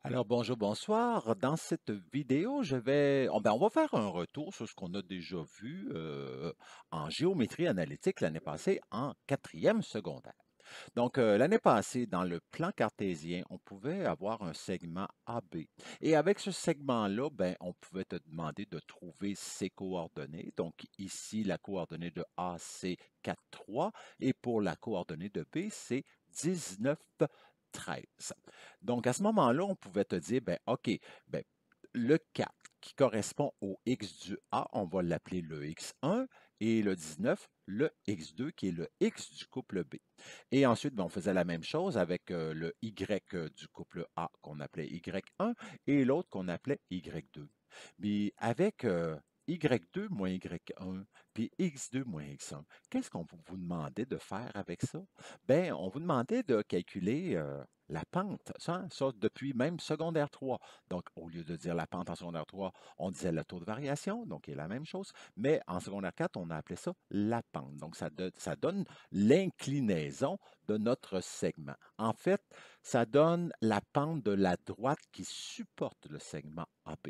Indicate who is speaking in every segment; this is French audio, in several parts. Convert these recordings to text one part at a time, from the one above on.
Speaker 1: Alors bonjour, bonsoir. Dans cette vidéo, on va faire un retour sur ce qu'on a déjà vu en géométrie analytique l'année passée en quatrième secondaire. Donc, l'année passée, dans le plan cartésien, on pouvait avoir un segment AB. Et avec ce segment-là, ben, on pouvait te demander de trouver ses coordonnées. Donc, ici, la coordonnée de A, c'est 4, 3. Et pour la coordonnée de B, c'est 19, 13. Donc, à ce moment-là, on pouvait te dire, ben, OK, ben, le 4 qui correspond au x du A, on va l'appeler le x1, et le 19, le x2, qui est le x du couple B. Et ensuite, ben, on faisait la même chose avec le y du couple A qu'on appelait y1 et l'autre qu'on appelait y2. Puis avec y2 moins y1, puis x2 moins x1, qu'est-ce qu'on vous demandait de faire avec ça? Bien, on vous demandait de calculer la pente, ça depuis même secondaire 3. Donc, au lieu de dire la pente en secondaire 3, on disait le taux de variation, donc c'est la même chose, mais en secondaire 4, on a appelé ça la pente. Donc, ça donne l'inclinaison de notre segment. En fait, ça donne la pente de la droite qui supporte le segment AB.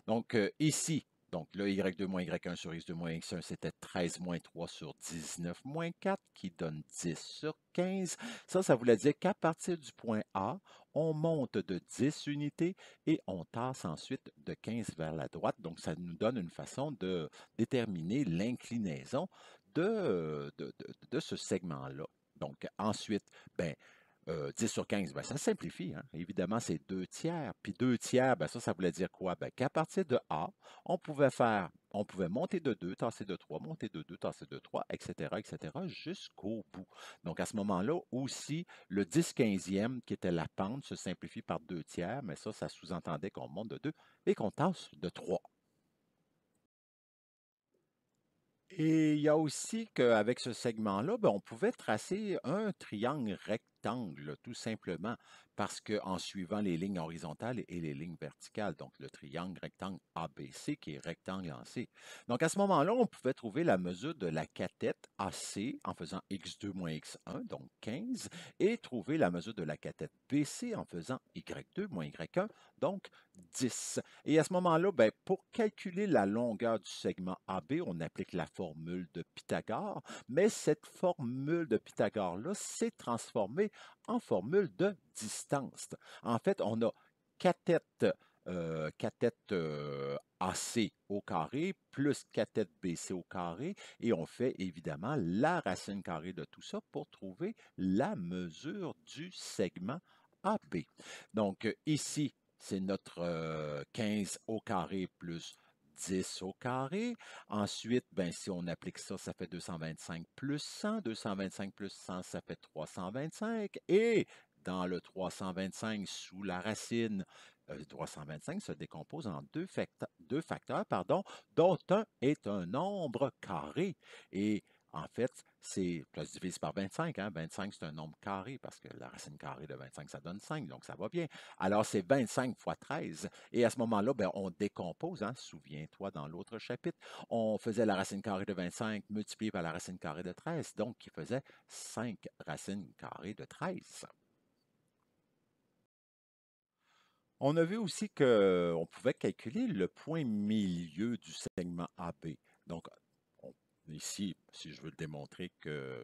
Speaker 1: Donc, ici, donc le y2 moins y1 sur x2 moins x1, c'était 13 moins 3 sur 19 moins 4, qui donne 10 sur 15. Ça voulait dire qu'à partir du point A, on monte de 10 unités et on tasse ensuite de 15 vers la droite. Donc, ça nous donne une façon de déterminer l'inclinaison de ce segment-là. Donc, ensuite, ben, 10 sur 15, ben, ça simplifie, hein. Évidemment, c'est 2 tiers. Puis 2 tiers, ben, ça voulait dire quoi? Ben, qu'à partir de A, on pouvait monter de 2, tasser de 3, monter de 2, tasser de 3, etc., jusqu'au bout. Donc, à ce moment-là, aussi, le 10/15e, qui était la pente, se simplifie par 2 tiers, mais ça sous-entendait qu'on monte de 2 et qu'on tasse de 3. Et il y a aussi qu'avec ce segment-là, ben, on pouvait tracer un triangle rectangle, tout simplement, parce qu'en suivant les lignes horizontales et les lignes verticales, donc le triangle rectangle ABC qui est rectangle en C. Donc à ce moment-là, on pouvait trouver la mesure de la cathète AC en faisant x2 moins x1, donc 15, et trouver la mesure de la cathète BC en faisant y2 moins y1, donc 10. Et à ce moment-là, ben, pour calculer la longueur du segment AB, on applique la formule de Pythagore, mais cette formule de Pythagore-là s'est transformée en formule de distance. En fait, on a cathète AC au carré plus cathète BC au carré, et on fait évidemment la racine carrée de tout ça pour trouver la mesure du segment AB. Donc ici, c'est notre 15 au carré plus 10 au carré. Ensuite, ben, si on applique ça, ça fait 225 plus 100. 225 plus 100, ça fait 325. Et dans le 325, sous la racine, 325 se décompose en deux facteurs, pardon, dont un est un nombre carré. Et en fait, ça se divise par 25. Hein? 25, c'est un nombre carré parce que la racine carrée de 25, ça donne 5, donc ça va bien. Alors, c'est 25 fois 13. Et à ce moment-là, ben, on décompose. Hein? Souviens-toi, dans l'autre chapitre, on faisait la racine carrée de 25 multipliée par la racine carrée de 13, donc qui faisait 5 racines carrées de 13. On a vu aussi qu'on pouvait calculer le point milieu du segment AB. Donc, on- ici, si je veux le démontrer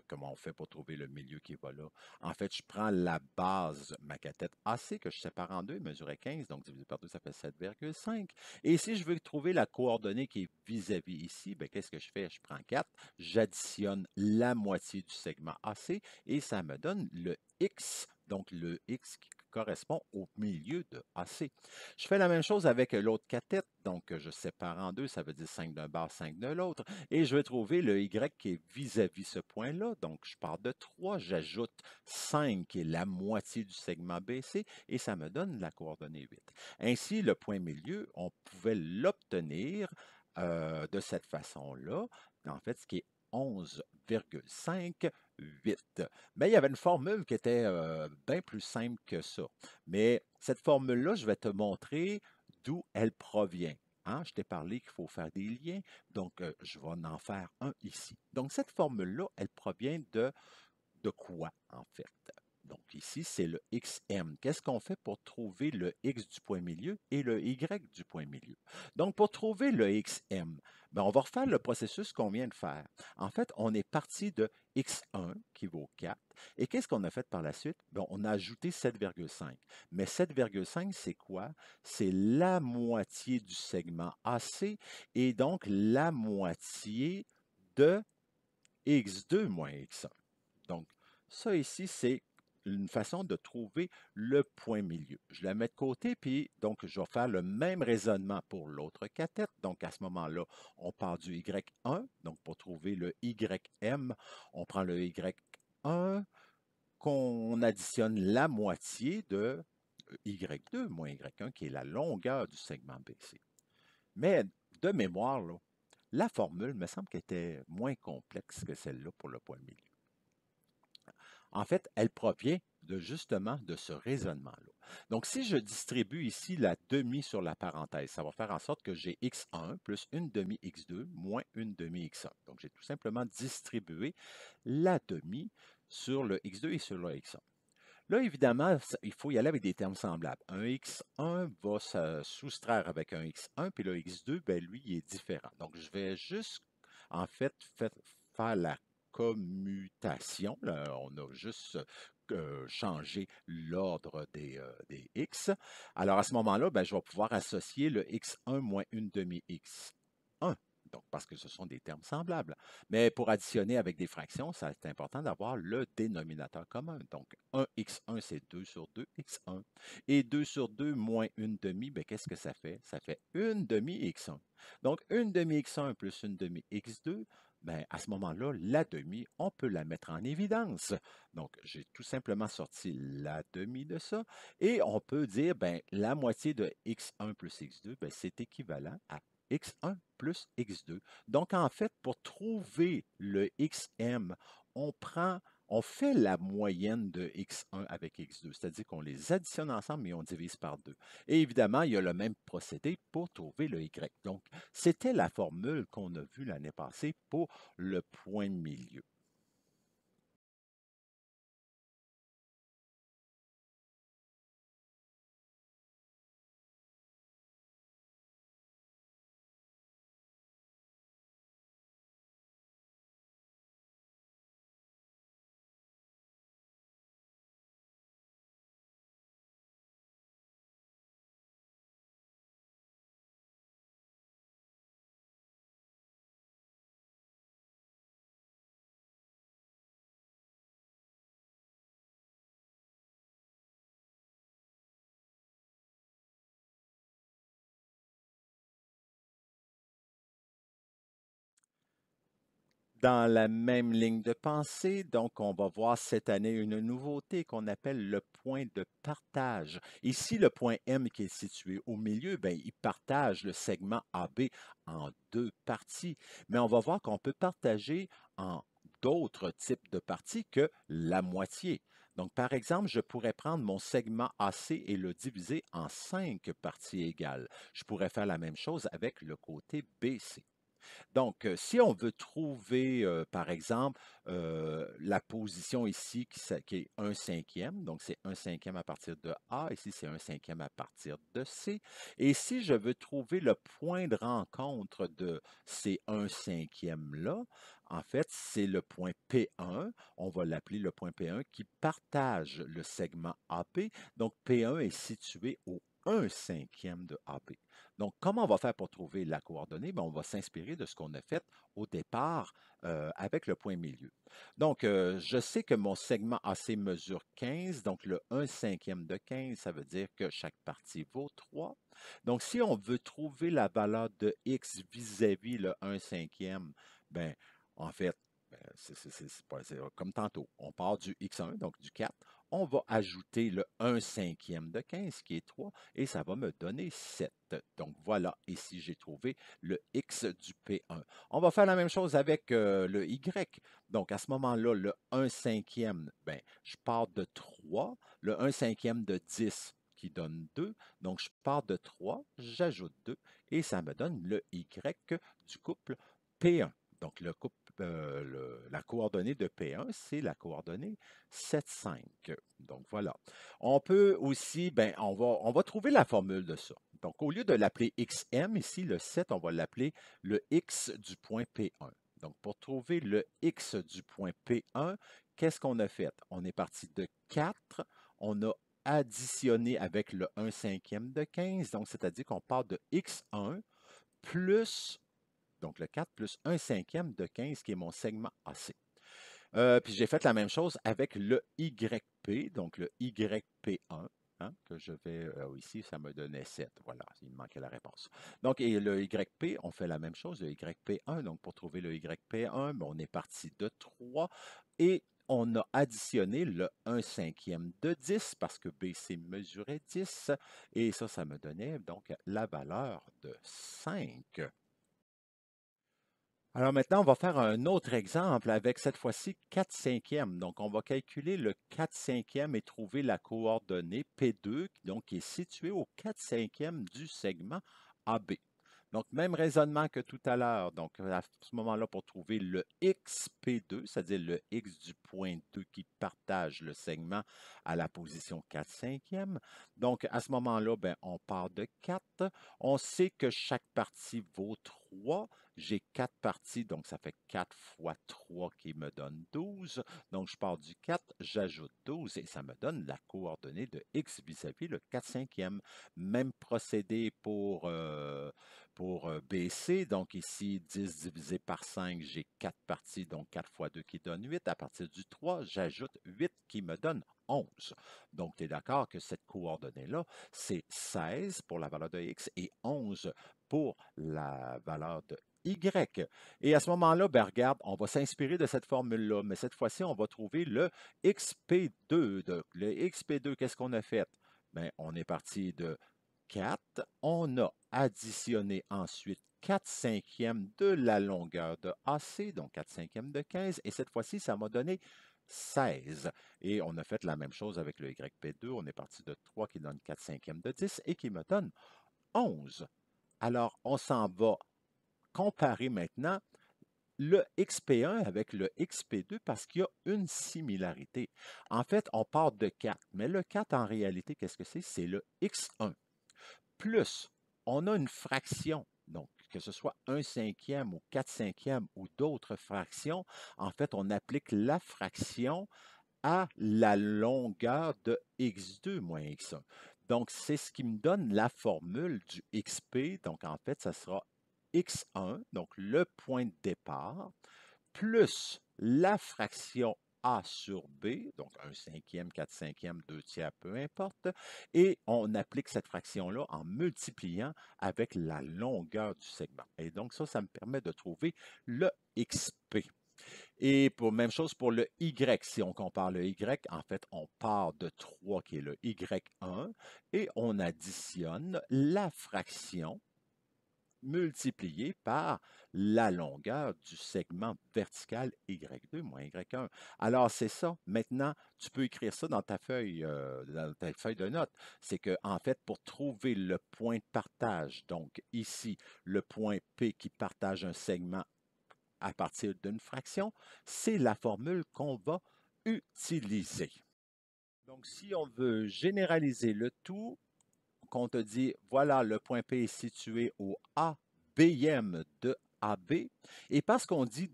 Speaker 1: comment on fait pour trouver le milieu qui va là, en fait, je prends la base, ma cathète AC, que je sépare en deux, mesurait 15, donc divisé par 2, ça fait 7,5. Et si je veux trouver la coordonnée qui est vis-à-vis ici, ben, qu'est-ce que je fais? Je prends 4, j'additionne la moitié du segment AC et ça me donne le X, donc le X qui correspond au milieu de AC. Je fais la même chose avec l'autre cathète, donc je sépare en deux, ça veut dire 5 d'un bord, 5 de l'autre, et je vais trouver le Y qui est vis-à-vis ce point-là, donc je pars de 3, j'ajoute 5 qui est la moitié du segment BC, et ça me donne la coordonnée 8. Ainsi, le point milieu, on pouvait l'obtenir de cette façon-là, en fait, ce qui est 11,58. Mais il y avait une formule qui était bien plus simple que ça. Mais cette formule-là, je vais te montrer d'où elle provient. Hein? Je t'ai parlé qu'il faut faire des liens, donc je vais en faire un ici. Donc cette formule-là, elle provient de quoi, en fait? Donc ici, c'est le xm. Qu'est-ce qu'on fait pour trouver le x du point milieu et le y du point milieu? Donc pour trouver le xm, ben, on va refaire le processus qu'on vient de faire. En fait, on est parti de x1 qui vaut 4. Et qu'est-ce qu'on a fait par la suite? Ben, on a ajouté 7,5. Mais 7,5, c'est quoi? C'est la moitié du segment AC et donc la moitié de x2 moins x1. Donc, ça ici, c'est une façon de trouver le point milieu. Je la mets de côté, puis donc je vais faire le même raisonnement pour l'autre cathète. Donc, à ce moment-là, on part du Y1. Donc, pour trouver le YM, on prend le Y1, qu'on additionne la moitié de Y2 moins Y1, qui est la longueur du segment BC. Mais de mémoire, là, la formule me semble qu'elle était moins complexe que celle-là pour le point milieu. En fait, elle provient justement de ce raisonnement-là. Donc, si je distribue ici la demi sur la parenthèse, ça va faire en sorte que j'ai x1 plus une demi x2 moins une demi x1. Donc, j'ai tout simplement distribué la demi sur le x2 et sur le x1. Là, évidemment, il faut y aller avec des termes semblables. Un x1 va se soustraire avec un x1, puis le x2, ben, lui, il est différent. Donc, je vais juste, en fait, faire la commutation. Là, on a juste changé l'ordre des x. Alors, à ce moment-là, ben, je vais pouvoir associer le x1 moins une demi x1. Donc, parce que ce sont des termes semblables. Mais pour additionner avec des fractions, c'est important d'avoir le dénominateur commun. Donc, 1x1, c'est 2 sur 2 x1. Et 2 sur 2 moins une demi, ben, qu'est-ce que ça fait? Ça fait une demi x1. Donc, une demi x1 plus une demi x2, ben, à ce moment-là, la demi, on peut la mettre en évidence. Donc, j'ai tout simplement sorti la demi de ça. Et on peut dire, ben, la moitié de x1 plus x2, ben, c'est équivalent à x1 plus x2. Donc, en fait, pour trouver le xm, on fait la moyenne de x1 avec x2, c'est-à-dire qu'on les additionne ensemble et on divise par 2. Et évidemment, il y a le même procédé pour trouver le y. Donc, c'était la formule qu'on a vue l'année passée pour le point de milieu. Dans la même ligne de pensée, donc on va voir cette année une nouveauté qu'on appelle le point de partage. Ici, le point M qui est situé au milieu, bien, il partage le segment AB en deux parties. Mais on va voir qu'on peut partager en d'autres types de parties que la moitié. Donc, par exemple, je pourrais prendre mon segment AC et le diviser en 5 parties égales. Je pourrais faire la même chose avec le côté BC. Donc, si on veut trouver, par exemple, la position ici qui est 1/5, donc c'est 1/5 à partir de A, ici c'est 1/5 à partir de C. Et si je veux trouver le point de rencontre de ces 1/5-là, en fait, c'est le point P1, on va l'appeler le point P1, qui partage le segment AP. Donc, P1 est situé au 1/5 de AP. Donc, comment on va faire pour trouver la coordonnée? Bien, on va s'inspirer de ce qu'on a fait au départ avec le point milieu. Donc, je sais que mon segment AC mesure 15, donc le 1/5 de 15, ça veut dire que chaque partie vaut 3. Donc, si on veut trouver la valeur de x vis-à-vis le 1/5, ben, en fait, c'est comme tantôt. On part du x1, donc du 4. On va ajouter le 1/5 de 15, qui est 3, et ça va me donner 7. Donc voilà, ici j'ai trouvé le x du P1. On va faire la même chose avec le y. Donc à ce moment-là, le 1/5, ben, je pars de 3. Le 1/5 de 10 qui donne 2. Donc je pars de 3, j'ajoute 2 et ça me donne le y du couple P1. Donc le couple la coordonnée de P1, c'est la coordonnée 7, 5. Donc voilà. On peut aussi, ben, on va trouver la formule de ça. Donc au lieu de l'appeler xm, ici le 7, on va l'appeler le x du point P1. Donc pour trouver le x du point P1, qu'est-ce qu'on a fait? On est parti de 4, on a additionné avec le 1 cinquième de 15, donc c'est-à-dire qu'on part de x1 plus, donc le 4 plus 1 cinquième de 15 qui est mon segment AC. Puis j'ai fait la même chose avec le YP, donc le YP1, hein, que je vais ici, ça me donnait 7. Voilà, il me manquait la réponse. Donc, et le YP, on fait la même chose, le YP1. Donc, pour trouver le YP1, on est parti de 3 et on a additionné le 1 cinquième de 10 parce que BC mesurait 10 et ça me donnait donc la valeur de 5. Alors maintenant, on va faire un autre exemple avec cette fois-ci 4 cinquièmes. Donc, on va calculer le 4 cinquièmes et trouver la coordonnée P2, donc qui est située au 4 cinquièmes du segment AB. Donc, même raisonnement que tout à l'heure. Donc, à ce moment-là, pour trouver le XP2, c'est-à-dire le X du point 2 qui partage le segment à la position 4 cinquièmes. Donc, à ce moment-là, ben, on part de 4. On sait que chaque partie vaut 3. J'ai 4 parties, donc ça fait 4 fois 3 qui me donne 12. Donc, je pars du 4, j'ajoute 12 et ça me donne la coordonnée de X vis-à-vis le 4 cinquième. Même procédé pour BC. Donc, ici, 10 divisé par 5, j'ai 4 parties, donc 4 fois 2 qui donne 8. À partir du 3, j'ajoute 8 qui me donne 11. Donc, tu es d'accord que cette coordonnée-là, c'est 16 pour la valeur de X et 11 pour la valeur de Y. Et à ce moment-là, ben regarde, on va s'inspirer de cette formule-là, mais cette fois-ci, on va trouver le XP2. Donc, le XP2, qu'est-ce qu'on a fait? Bien, on est parti de 4. On a additionné ensuite 4 cinquièmes de la longueur de AC, donc 4 cinquièmes de 15. Et cette fois-ci, ça m'a donné 16. Et on a fait la même chose avec le YP2. On est parti de 3 qui donne 4 cinquièmes de 10 et qui me donne 11. Alors, on s'en va comparer maintenant le XP1 avec le XP2 parce qu'il y a une similarité. En fait, on part de 4, mais le 4, en réalité, qu'est-ce que c'est? C'est le X1. Plus, on a une fraction, donc que ce soit 1 cinquième ou 4 cinquièmes ou d'autres fractions, en fait, on applique la fraction à la longueur de x2 moins x1. Donc, c'est ce qui me donne la formule du xp. Donc, en fait, ça sera x1, donc le point de départ, plus la fraction a sur b, donc 1 cinquième, 4 cinquièmes, 2 tiers, peu importe, et on applique cette fraction-là en multipliant avec la longueur du segment. Et donc ça me permet de trouver le xp. Et pour même chose pour le Y. Si on compare le Y, en fait, on part de 3 qui est le Y1 et on additionne la fraction multipliée par la longueur du segment vertical Y2 moins Y1. Alors, c'est ça. Maintenant, tu peux écrire ça dans ta feuille de notes. C'est que, en fait, pour trouver le point de partage, donc ici, le point P qui partage un segment à partir d'une fraction, c'est la formule qu'on va utiliser. Donc, si on veut généraliser le tout, qu'on te dit, voilà, le point P est situé au ABM de AB, et parce qu'on dit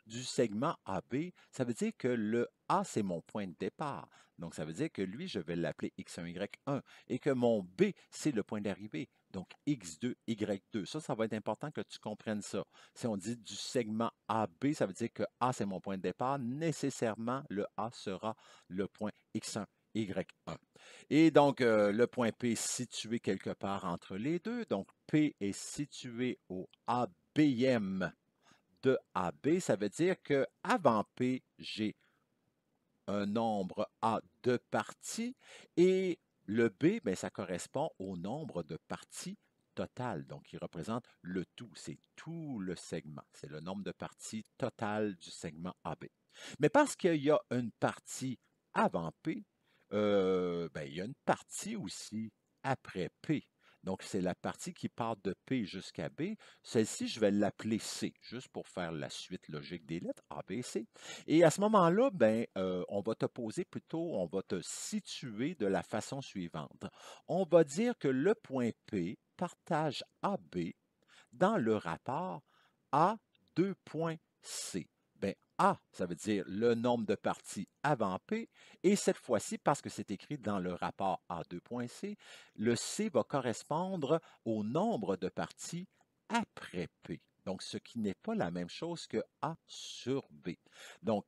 Speaker 1: du segment AB, ça veut dire que le A, c'est mon point de départ. Donc, ça veut dire que lui, je vais l'appeler X1, Y1, et que mon B, c'est le point d'arrivée. Donc, X2, Y2. Ça va être important que tu comprennes ça. Si on dit du segment AB, ça veut dire que A, c'est mon point de départ. Nécessairement, le A sera le point X1, Y1. Et donc, le point P est situé quelque part entre les deux. Donc, P est situé au ABM de AB. Ça veut dire qu'avant P, j'ai un nombre A de parties et le B, bien, ça correspond au nombre de parties totales. Donc, il représente le tout. C'est tout le segment. C'est le nombre de parties totales du segment AB. Mais parce qu'il y a une partie avant P, ben, il y a une partie aussi après P. Donc, c'est la partie qui part de P jusqu'à B. Celle-ci, je vais l'appeler C, juste pour faire la suite logique des lettres, A, B, C. Et à ce moment-là, ben, on va te poser plutôt, on va te situer de la façon suivante. On va dire que le point P partage AB dans le rapport A, 2 points C. Ben, A, ça veut dire le nombre de parties avant P, et cette fois-ci, parce que c'est écrit dans le rapport A2.C, le C va correspondre au nombre de parties après P. Donc, ce qui n'est pas la même chose que A sur B. Donc,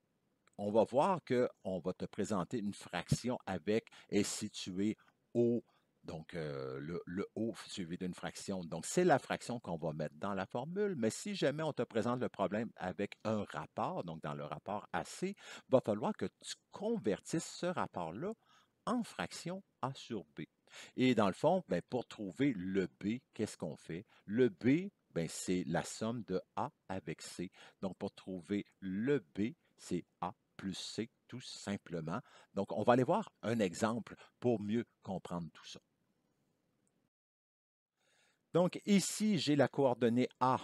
Speaker 1: on va voir qu'on va te présenter une fraction avec est située au, donc le O suivi d'une fraction. Donc, c'est la fraction qu'on va mettre dans la formule, mais si jamais on te présente le problème avec un rapport, donc dans le rapport AC, il va falloir que tu convertisses ce rapport-là en fraction A sur B. Et dans le fond, ben, pour trouver le B, qu'est-ce qu'on fait? Le B, ben, c'est la somme de A avec C. Donc, pour trouver le B, c'est A plus C, tout simplement. Donc, on va aller voir un exemple pour mieux comprendre tout ça. Donc, ici, j'ai la coordonnée A,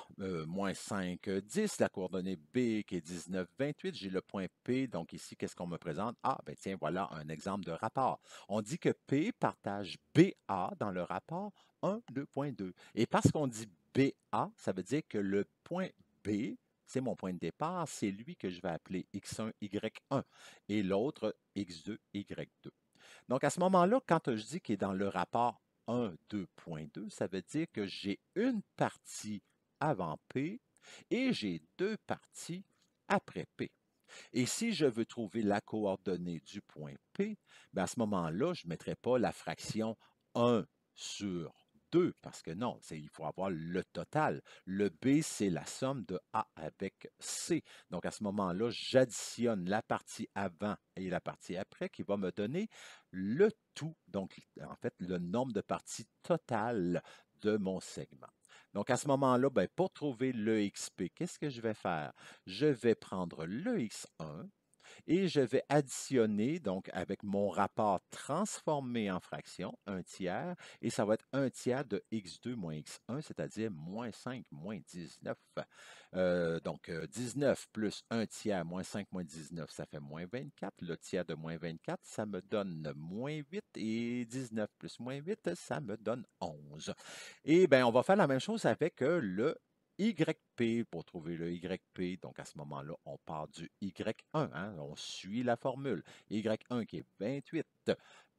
Speaker 1: moins 5, 10, la coordonnée B qui est 19, 28. J'ai le point P. Donc, ici, qu'est-ce qu'on me présente? Ah, ben tiens, voilà un exemple de rapport. On dit que P partage BA dans le rapport 1, 2.2. Et parce qu'on dit BA, ça veut dire que le point B, c'est mon point de départ, c'est lui que je vais appeler X1, Y1 et l'autre X2, Y2. Donc, à ce moment-là, quand je dis qu'il est dans le rapport 1, 2.2, ça veut dire que j'ai une partie avant P et j'ai deux parties après P. Et si je veux trouver la coordonnée du point P, bien à ce moment-là, je ne mettrai pas la fraction 1 sur 2, parce que non, il faut avoir le total. Le B, c'est la somme de A avec C. Donc à ce moment-là, j'additionne la partie avant et la partie après qui va me donner le tout, donc en fait le nombre de parties totales de mon segment. Donc à ce moment-là, ben, pour trouver le XP, qu'est-ce que je vais faire? Je vais prendre le X1 et je vais additionner, donc avec mon rapport transformé en fraction, 1 tiers, et ça va être 1 tiers de x2 moins x1, c'est-à-dire moins 5 moins 19. Donc 19 plus 1 tiers moins 5 moins 19, ça fait moins 24. Le tiers de moins 24, ça me donne moins 8, et 19 plus moins 8, ça me donne 11. Et bien, on va faire la même chose avec le YP pour trouver le YP. Donc, à ce moment-là, on part du Y1. Hein, on suit la formule. Y1 qui est 28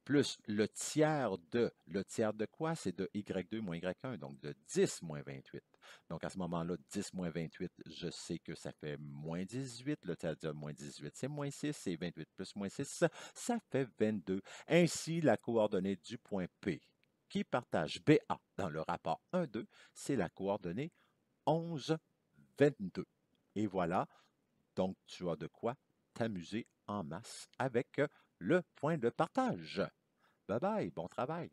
Speaker 1: plus le tiers de. Le tiers de quoi? C'est de Y2 moins Y1, donc de 10 moins 28. Donc, à ce moment-là, 10 moins 28, je sais que ça fait moins 18. Le tiers de moins 18, c'est moins 6. Et 28 plus moins 6, ça fait 22. Ainsi, la coordonnée du point P qui partage BA dans le rapport 1,2, c'est la coordonnée 11, 22. Et voilà, donc tu as de quoi t'amuser en masse avec le point de partage. Bye bye, bon travail.